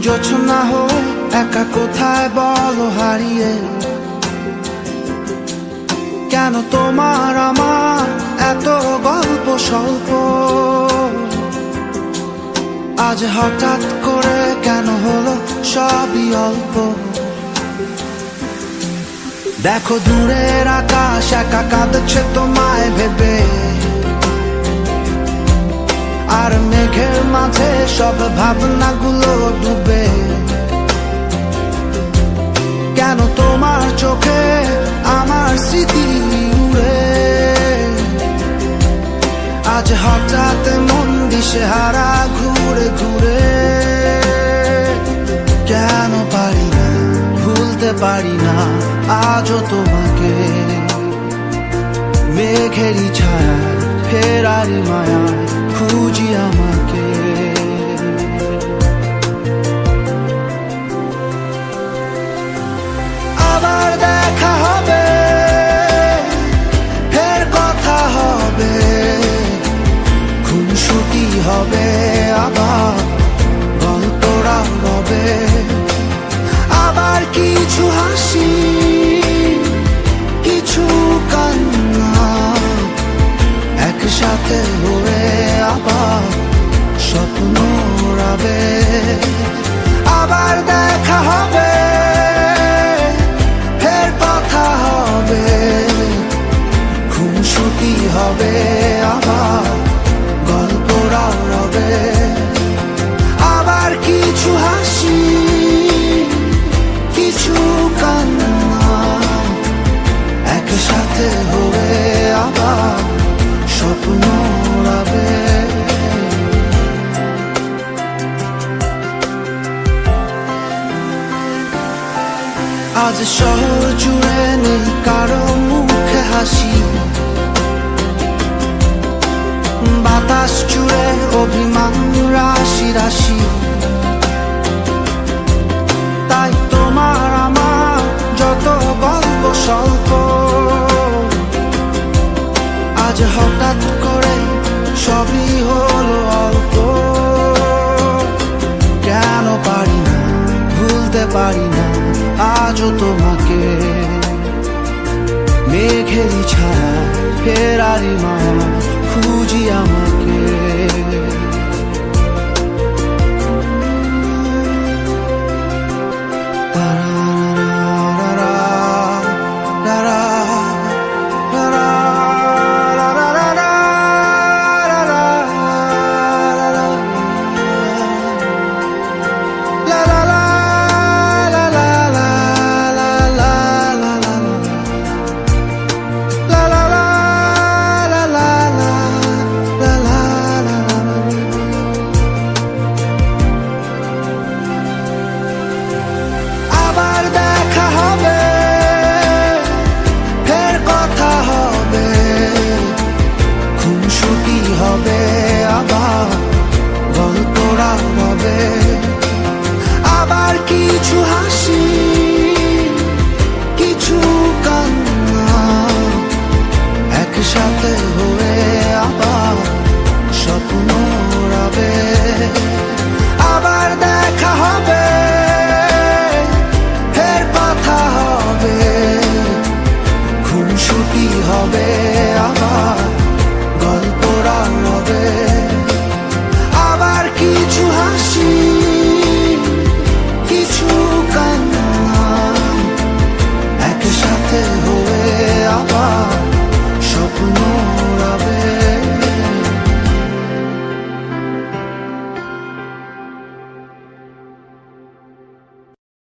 জোছনা হয়ে একা কোথায় বলো হারিয়ে, কেন তোমার আমার এত গল্প স্বল্প, আজ হঠাৎ করে কেন হলো সবই অল্প। দেখো দূরের আকাশ একা কাঁদছে তোমায় ভেবে, আর মেঘের মাঝে সব ভাবনাগুলো ডুবে। কেন তোমার চোখে আমার স্মৃতি উড়ে, আজ হঠাৎ মন দিশেহারা ঘুরে ঘুরে। কেন পারি না ভুলতে পারি না আজও তোমাকে, মেঘেরই ছায়া ফেরারি মায়া খুঁজি আমাকে। আবার দেখা হবে, ফের কথা হবে, খুনসুটি হবে, আবার গল্পরা হবে। আবার কিছু হাসি কিছু কান্না একসাথে হয়ে আবার স্বপ্ন উড়াবে। আবার দেখা হবে, ফের কথা হবে, খুনসুটি হবে, আবার গল্পরা উড়াবে। আবার কিছু হাসি কিছু কান্না একসাথে হবে, আবার স্বপ্ন উড়াবে। আজ শহর জুড়ে নেই কারো মুখে হাসি, বাতাস জুড়ে অভিমান রাশি রাশি। তাই তোমার আমার যত গল্প স্বল্প, আজ হঠাৎ করে সবই হলো অল্প। কেন পারি না ভুলতে পারি না আজও তোমাকে, মেঘেরই ছায়া ফেরারি মায়া খুঁজি আমাকে।